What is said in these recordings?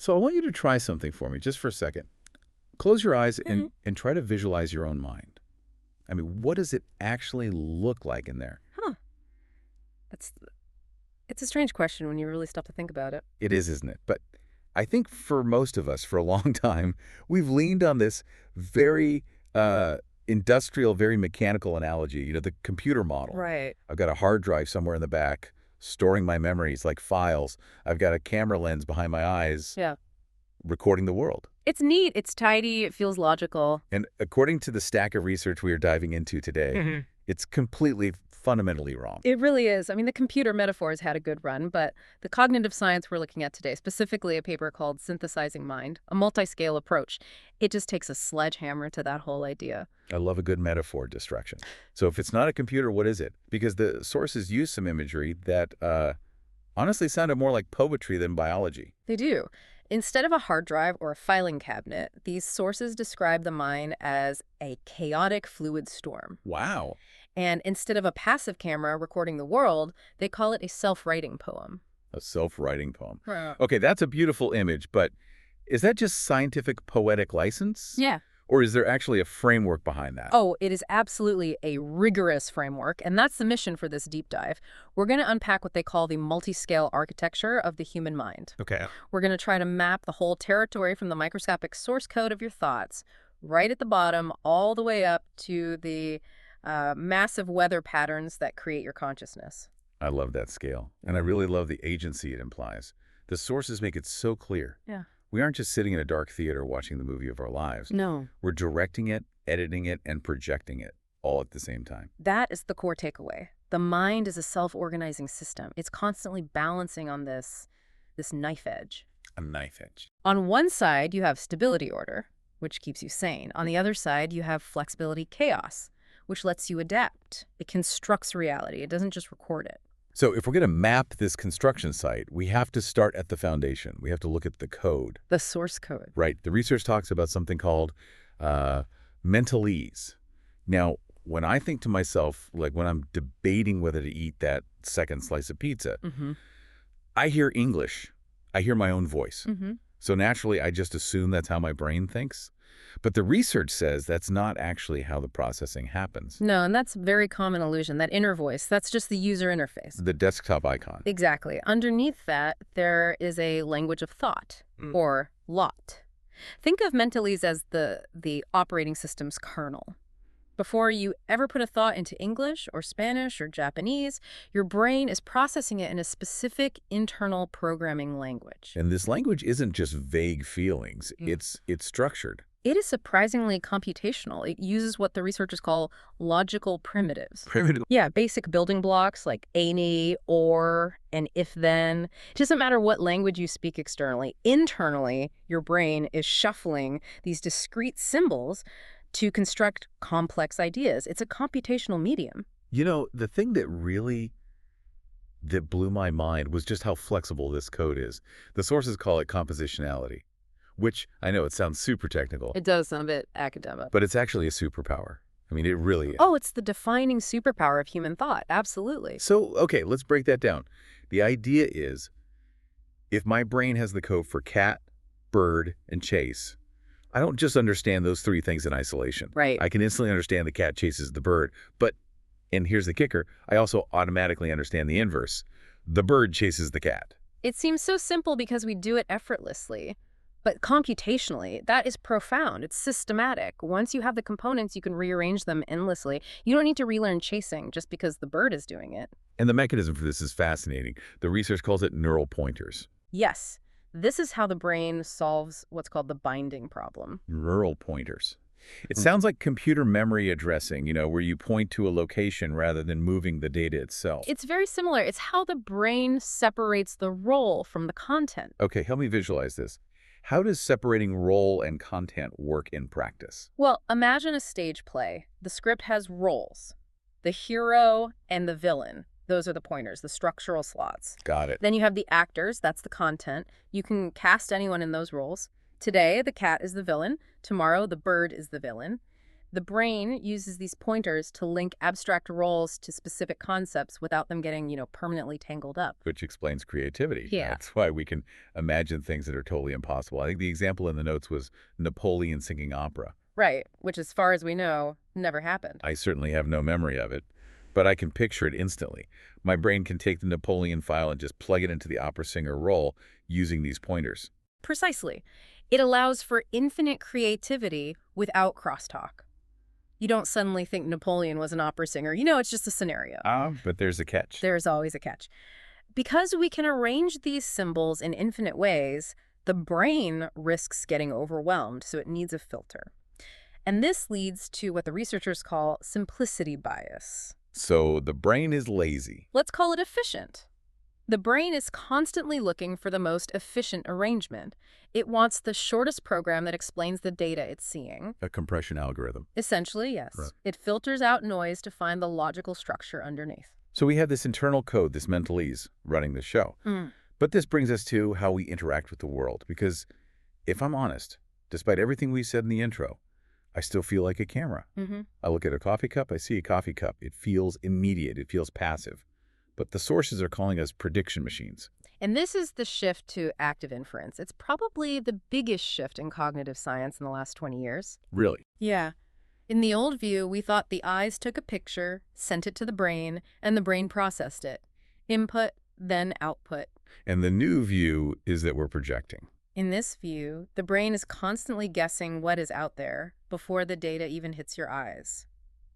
So I want you to try something for me, just for a second. Close your eyes Hmm. and try to visualize your own mind. I mean, what does it actually look like in there? Huh. That's It's a strange question when you really stop to think about it. It is, isn't it? But I think for most of us, for a long time, we've leaned on this very industrial, very mechanical analogy, the computer model. Right. I've got a hard drive somewhere in the back storing my memories like files. I've got a camera lens behind my eyes Yeah. recording the world. It's neat. It's tidy. It feels logical. And according to the stack of research we are diving into today, Hmm. it's completely fundamentally wrong. It really is. I mean, the computer metaphor has had a good run, but the cognitive science we're looking at today, specifically a paper called Synthesizing Mind, a multi-scale approach, it just takes a sledgehammer to that whole idea. I love a good metaphor distraction. So if it's not a computer, what is it? Because the sources use some imagery that honestly sounded more like poetry than biology. They do. Instead of a hard drive or a filing cabinet, these sources describe the mind as a chaotic fluid storm. Wow. And instead of a passive camera recording the world, they call it a self-writing poem. A self-writing poem. Right. Okay, that's a beautiful image, but is that just scientific poetic license? Yeah. Or is there actually a framework behind that? Oh, it is absolutely a rigorous framework, and that's the mission for this deep dive. We're going to unpack what they call the multi-scale architecture of the human mind. Okay. We're going to try to map the whole territory from the microscopic source code of your thoughts, right at the bottom, all the way up to the massive weather patterns that create your consciousness. I love that scale. And I really love the agency it implies. The sources make it so clear. Yeah. We aren't just sitting in a dark theater watching the movie of our lives. No. We're directing it, editing it, and projecting it all at the same time. That is the core takeaway. The mind is a self-organizing system. It's constantly balancing on this knife edge. A knife edge. On one side, you have stability order, which keeps you sane. On the other side, you have flexibility chaos, which lets you adapt. It constructs reality. It doesn't just record it. So if we're going to map this construction site, we have to start at the foundation. We have to look at the code. The source code. Right. The research talks about something called mentalese. Now, when I think to myself, like when I'm debating whether to eat that second slice of pizza, Mm-hmm. I hear English. I hear my own voice. Mm-hmm. So naturally, I just assume that's how my brain thinks. But the research says that's not actually how the processing happens. No, and that's a very common illusion. That inner voice, that's just the user interface. The desktop icon. Exactly. Underneath that, there is a language of thought, or LOT. Think of mentalese as the operating system's kernel. Before you ever put a thought into English or Spanish or Japanese, your brain is processing it in a specific internal programming language. And this language isn't just vague feelings. It's structured. It is surprisingly computational. It uses what the researchers call logical primitives. Primitive. Yeah, basic building blocks like any, or, and if-then. It doesn't matter what language you speak externally. Internally, your brain is shuffling these discrete symbols to construct complex ideas. It's a computational medium. You know, the thing that blew my mind was just how flexible this code is. The sources call it compositionality, which I know it sounds super technical, It does sound a bit academic. but it's actually a superpower. I mean, it really is. Oh, it's the defining superpower of human thought. Absolutely. So, okay, let's break that down. The idea is, if my brain has the code for cat, bird, and chase, I don't just understand those three things in isolation. Right. I can instantly understand the cat chases the bird, but, and here's the kicker, I also automatically understand the inverse. The bird chases the cat. It seems so simple because we do it effortlessly. But computationally, that is profound. It's systematic. Once you have the components, you can rearrange them endlessly. You don't need to relearn chasing just because the bird is doing it. And the mechanism for this is fascinating. The research calls it neural pointers. Yes, this is how the brain solves what's called the binding problem. Neural pointers. It sounds like computer memory addressing, where you point to a location rather than moving the data itself. It's very similar. It's how the brain separates the role from the content. Okay, help me visualize this. How does separating role and content work in practice? Well, imagine a stage play. The script has roles, the hero and the villain. Those are the pointers, the structural slots. Got it. Then you have the actors, that's the content. You can cast anyone in those roles. Today, the cat is the villain. Tomorrow, the bird is the villain. The brain uses these pointers to link abstract roles to specific concepts without them getting, permanently tangled up. Which explains creativity. Yeah. That's why we can imagine things that are totally impossible. I think the example in the notes was Napoleon singing opera. Right, which as far as we know, never happened. I certainly have no memory of it, but I can picture it instantly. My brain can take the Napoleon file and just plug it into the opera singer role using these pointers. Precisely. It allows for infinite creativity without crosstalk. You don't suddenly think Napoleon was an opera singer. It's just a scenario. But there's a catch. There's always a catch. Because we can arrange these symbols in infinite ways, the brain risks getting overwhelmed, so it needs a filter. And this leads to what the researchers call simplicity bias. So the brain is lazy. Let's call it efficient. The brain is constantly looking for the most efficient arrangement. It wants the shortest program that explains the data it's seeing. A compression algorithm. Essentially, yes. Right. It filters out noise to find the logical structure underneath. So we have this internal code, this mentalese, running the show. But this brings us to how we interact with the world. Because if I'm honest, despite everything we said in the intro, I still feel like a camera. I look at a coffee cup, I see a coffee cup. It feels immediate. It feels passive. But the sources are calling us prediction machines. And this is the shift to active inference. It's probably the biggest shift in cognitive science in the last 20 years. Really? Yeah. In the old view, we thought the eyes took a picture, sent it to the brain, and the brain processed it. Input, then output. And the new view is that we're projecting. In this view, the brain is constantly guessing what is out there before the data even hits your eyes.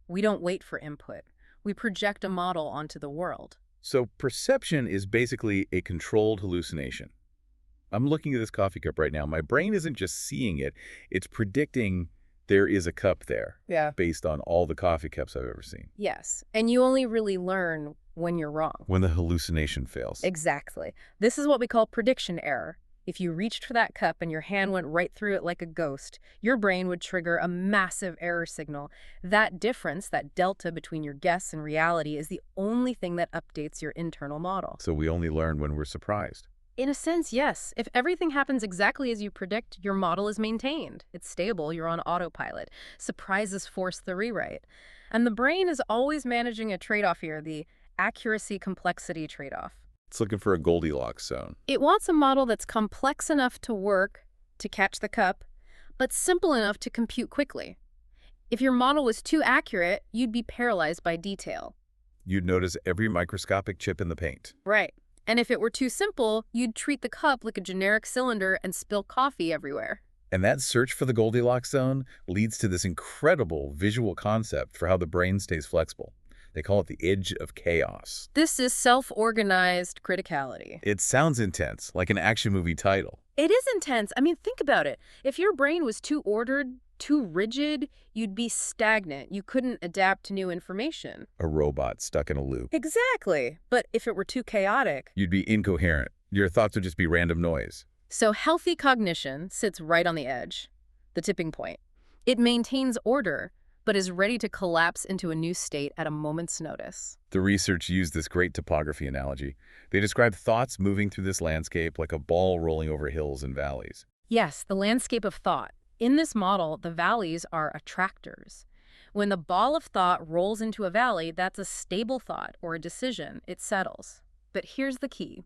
We don't wait for input. We project a model onto the world. So perception is basically a controlled hallucination. I'm looking at this coffee cup right now. My brain isn't just seeing it. It's predicting there is a cup there. Yeah. Based on all the coffee cups I've ever seen. Yes. And you only really learn when you're wrong. When the hallucination fails. Exactly. This is what we call prediction error. If you reached for that cup and your hand went right through it like a ghost, your brain would trigger a massive error signal. That difference, that delta between your guess and reality, is the only thing that updates your internal model. So we only learn when we're surprised. In a sense, yes. If everything happens exactly as you predict, your model is maintained. It's stable, you're on autopilot. Surprises force the rewrite. And the brain is always managing a trade-off here, the accuracy-complexity trade-off. It's looking for a Goldilocks zone. It wants a model that's complex enough to work, to catch the cup, but simple enough to compute quickly. If your model was too accurate, you'd be paralyzed by detail. You'd notice every microscopic chip in the paint. Right. And if it were too simple, you'd treat the cup like a generic cylinder and spill coffee everywhere. And that search for the Goldilocks zone leads to this incredible visual concept for how the brain stays flexible. They call it the edge of chaos. This is self-organized criticality. It sounds intense, like an action movie title. It is intense. I mean, think about it. If your brain was too ordered, too rigid, you'd be stagnant. You couldn't adapt to new information. A robot stuck in a loop. Exactly. But if it were too chaotic, You'd be incoherent. Your thoughts would just be random noise. So healthy cognition sits right on the edge, the tipping point. It maintains order, but is ready to collapse into a new state at a moment's notice. The research used this great topography analogy. They described thoughts moving through this landscape like a ball rolling over hills and valleys. Yes, the landscape of thought. In this model, the valleys are attractors. When the ball of thought rolls into a valley, that's a stable thought or a decision. It settles. But here's the key.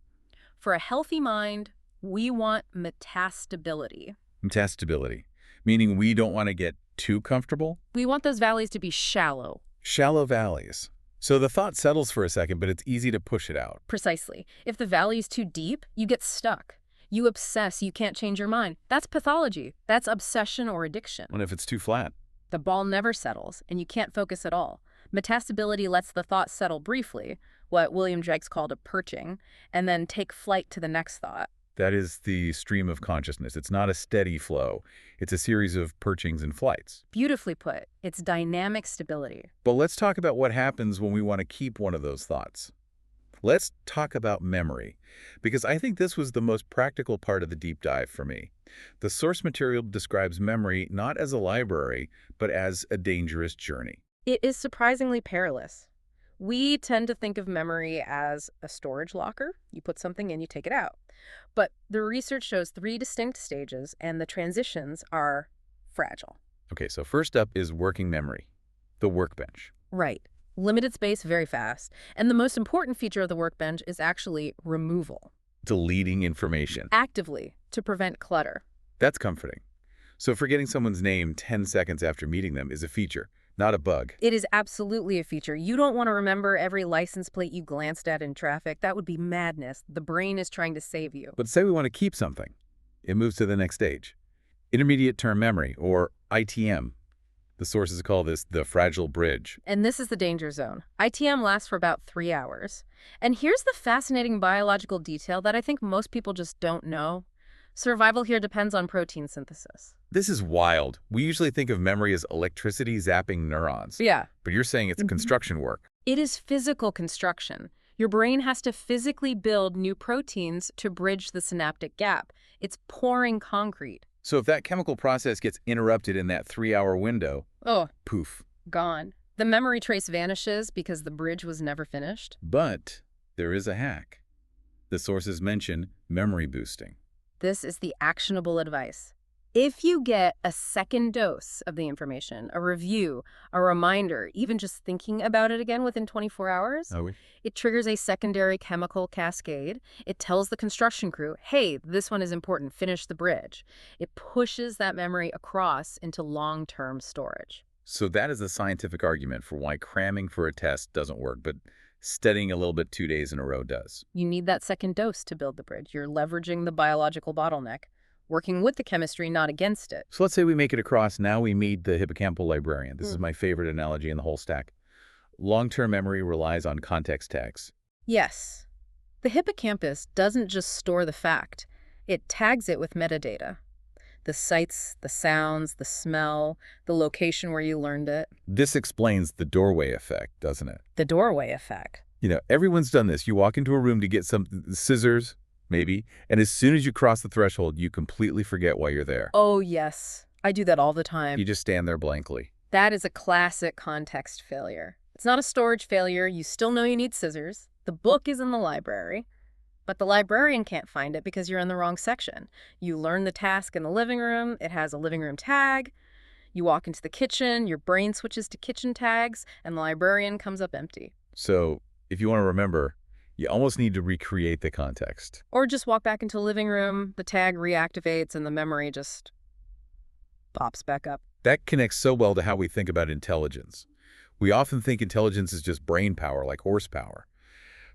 For a healthy mind, we want metastability. Metastability, meaning we don't want to get too comfortable. We want those valleys to be shallow. Shallow valleys. So the thought settles for a second, but it's easy to push it out. Precisely. If the valley is too deep, you get stuck. You obsess, you can't change your mind. That's pathology. That's obsession or addiction. And if it's too flat? The ball never settles, and you can't focus at all. Metastability lets the thought settle briefly, what William James called a perching, and then take flight to the next thought. That is the stream of consciousness. It's not a steady flow. It's a series of perchings and flights. Beautifully put. It's dynamic stability. But let's talk about what happens when we want to keep one of those thoughts. Let's talk about memory, because I think this was the most practical part of the deep dive for me. The source material describes memory not as a library, but as a dangerous journey. It is surprisingly perilous. We tend to think of memory as a storage locker. You put something in, you take it out. But the research shows 3 distinct stages, and the transitions are fragile. Okay, so first up is working memory, the workbench. Right. Limited space, very fast. And the most important feature of the workbench is actually removal. Deleting information. Actively, to prevent clutter. That's comforting. So forgetting someone's name 10 seconds after meeting them is a feature, not a bug. It is absolutely a feature. You don't want to remember every license plate you glanced at in traffic. That would be madness. The brain is trying to save you. But say we want to keep something. It moves to the next stage. Intermediate term memory, or ITM. The sources call this the fragile bridge. And this is the danger zone. ITM lasts for about 3 hours. And here's the fascinating biological detail that I think most people just don't know. Survival here depends on protein synthesis. This is wild. We usually think of memory as electricity zapping neurons. Yeah. But you're saying it's construction work. It is physical construction. Your brain has to physically build new proteins to bridge the synaptic gap. It's pouring concrete. So if that chemical process gets interrupted in that 3-hour window, Oh, poof. gone. The memory trace vanishes because the bridge was never finished. But there is a hack. The sources mention memory boosting. This is the actionable advice. If you get a second dose of the information, a review, a reminder, even just thinking about it again within 24 hours, it triggers a secondary chemical cascade. It tells the construction crew, hey, this one is important, finish the bridge. It pushes that memory across into long-term storage. So that is the scientific argument for why cramming for a test doesn't work, but studying a little bit 2 days in a row does. You need that second dose to build the bridge. You're leveraging the biological bottleneck, working with the chemistry, not against it. So let's say we make it across. Now we meet the hippocampal librarian. This is my favorite analogy in the whole stack. Long-term memory relies on context tags. Yes. The hippocampus doesn't just store the fact. It tags it with metadata. The sights, the sounds, the smell, the location where you learned it. This explains the doorway effect, doesn't it? The doorway effect. You know, everyone's done this. You walk into a room to get some scissors, maybe, and as soon as you cross the threshold, you completely forget why you're there. Oh, yes. I do that all the time. You just stand there blankly. That is a classic context failure. It's not a storage failure. You still know you need scissors. The book is in the library. But the librarian can't find it because you're in the wrong section. You learn the task in the living room. It has a living room tag. You walk into the kitchen. Your brain switches to kitchen tags, and the librarian comes up empty. So if you want to remember, you almost need to recreate the context. Or just walk back into the living room, the tag reactivates, and the memory just pops back up. That connects so well to how we think about intelligence. We often think intelligence is just brain power, like horsepower.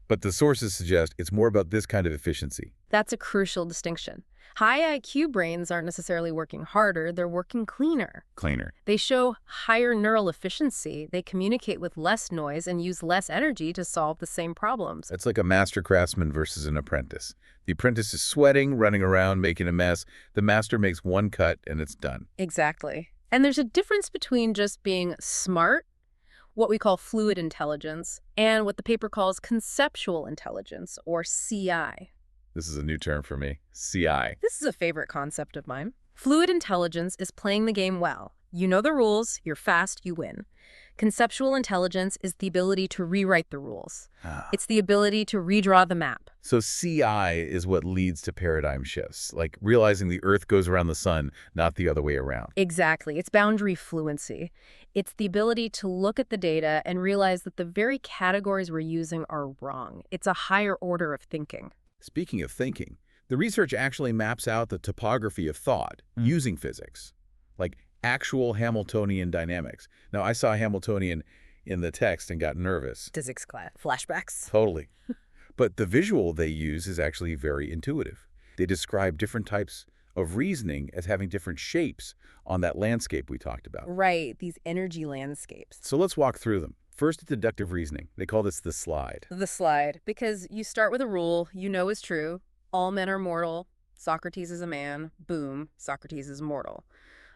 But the sources suggest it's more about this kind of efficiency. That's a crucial distinction. High IQ brains aren't necessarily working harder, they're working cleaner. Cleaner. They show higher neural efficiency, they communicate with less noise and use less energy to solve the same problems. It's like a master craftsman versus an apprentice. The apprentice is sweating, running around, making a mess. The master makes one cut and it's done. Exactly. And there's a difference between just being smart, what we call fluid intelligence, and what the paper calls conceptual intelligence, or CI. This is a new term for me. CI. This is a favorite concept of mine. Fluid intelligence is playing the game well. You know the rules, you're fast, you win. Conceptual intelligence is the ability to rewrite the rules. It's the ability to redraw the map. So CI is what leads to paradigm shifts, like realizing the Earth goes around the sun, not the other way around. Exactly. It's boundary fluency. It's the ability to look at the data and realize that the very categories we're using are wrong. It's a higher order of thinking. Speaking of thinking, the research actually maps out the topography of thought using physics, like actual Hamiltonian dynamics. Now, I saw Hamiltonian in the text and got nervous. Physics class. Flashbacks. Totally. But the visual they use is actually very intuitive. They describe different types of reasoning as having different shapes on that landscape we talked about. Right, these energy landscapes. So let's walk through them. First, deductive reasoning. They call this the slide. The slide, because you start with a rule you know is true. All men are mortal. Socrates is a man. Boom, Socrates is mortal.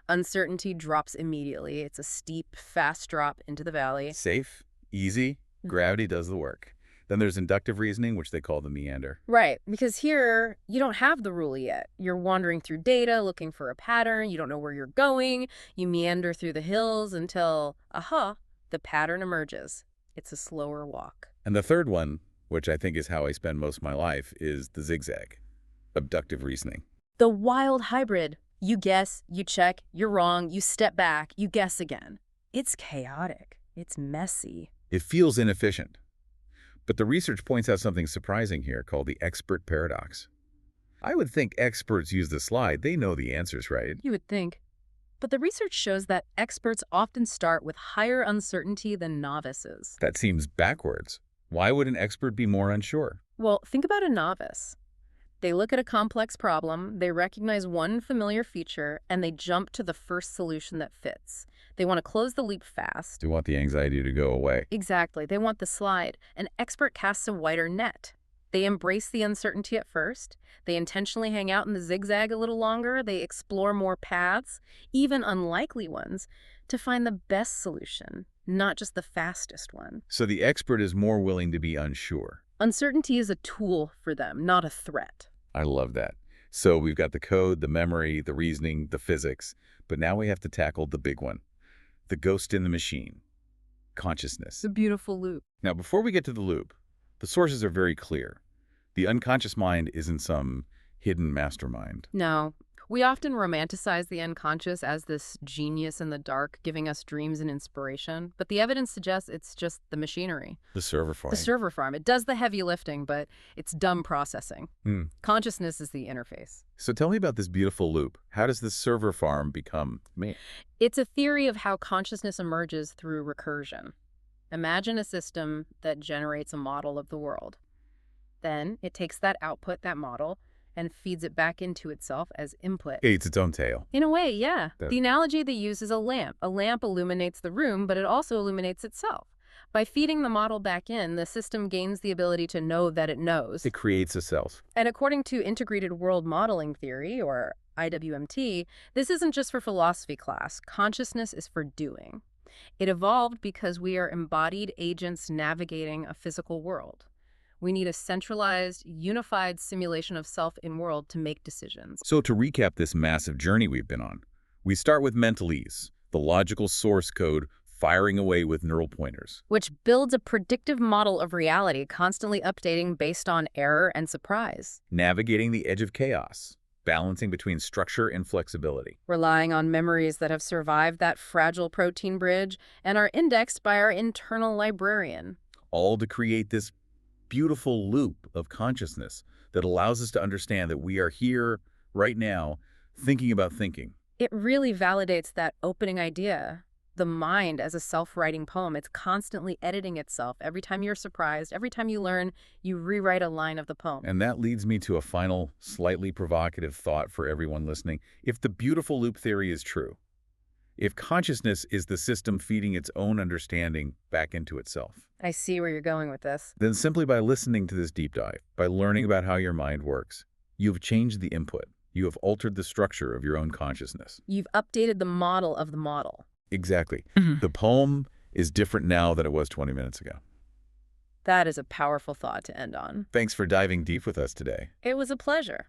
Uncertainty drops immediately. It's a steep, fast drop into the valley. Safe, easy, gravity does the work. Then there's inductive reasoning, which they call the meander. Right, because here, you don't have the rule yet. You're wandering through data, looking for a pattern. You don't know where you're going. You meander through the hills until, aha, the pattern emerges. It's a slower walk. And the third one, which I think is how I spend most of my life, is the zigzag, abductive reasoning. The wild hybrid. You guess, you check, you're wrong, you step back, you guess again. It's chaotic. It's messy. It feels inefficient. But the research points out something surprising here called the expert paradox. I would think experts use the slide. They know the answers, right? You would think. But the research shows that experts often start with higher uncertainty than novices. That seems backwards. Why would an expert be more unsure? Well, think about a novice. They look at a complex problem, they recognize one familiar feature, and they jump to the first solution that fits. They want to close the loop fast. They want the anxiety to go away. Exactly. They want the slide. An expert casts a wider net. They embrace the uncertainty at first. They intentionally hang out in the zigzag a little longer. They explore more paths, even unlikely ones, to find the best solution, not just the fastest one. So the expert is more willing to be unsure. Uncertainty is a tool for them, not a threat. I love that. So we've got the code, the memory, the reasoning, the physics, but now we have to tackle the big one, the ghost in the machine, consciousness. The beautiful loop. Now, before we get to the loop, the sources are very clear. The unconscious mind isn't some hidden mastermind. No. We often romanticize the unconscious as this genius in the dark, giving us dreams and inspiration. But the evidence suggests it's just the machinery. The server farm. The server farm. It does the heavy lifting, but it's dumb processing. Consciousness is the interface. So tell me about this beautiful loop. How does this server farm become me? It's a theory of how consciousness emerges through recursion. Imagine a system that generates a model of the world. Then it takes that output, that model, and feeds it back into itself as input. It eats its own tail. In a way, yeah. That- The analogy they use is a lamp. A lamp illuminates the room, but it also illuminates itself. By feeding the model back in, the system gains the ability to know that it knows. It creates a self. And according to Integrated World Modeling Theory, or IWMT, this isn't just for philosophy class. Consciousness is for doing. It evolved because we are embodied agents navigating a physical world. We need a centralized, unified simulation of self in world to make decisions. So to recap this massive journey we've been on, we start with mentalese, the logical source code firing away with neural pointers. Which builds a predictive model of reality, constantly updating based on error and surprise. Navigating the edge of chaos, balancing between structure and flexibility. Relying on memories that have survived that fragile protein bridge and are indexed by our internal librarian. All to create this beautiful loop of consciousness that allows us to understand that we are here right now thinking about thinking. It really validates that opening idea. The mind as a self-writing poem, it's constantly editing itself. Every time you're surprised, every time you learn, you rewrite a line of the poem. And that leads me to a final, slightly provocative thought for everyone listening. If the beautiful loop theory is true, if consciousness is the system feeding its own understanding back into itself, I see where you're going with this. then simply by listening to this deep dive, by learning about how your mind works, you've changed the input. You have altered the structure of your own consciousness. You've updated the model of the model. Exactly. The poem is different now than it was 20 minutes ago. That is a powerful thought to end on. Thanks for diving deep with us today. It was a pleasure.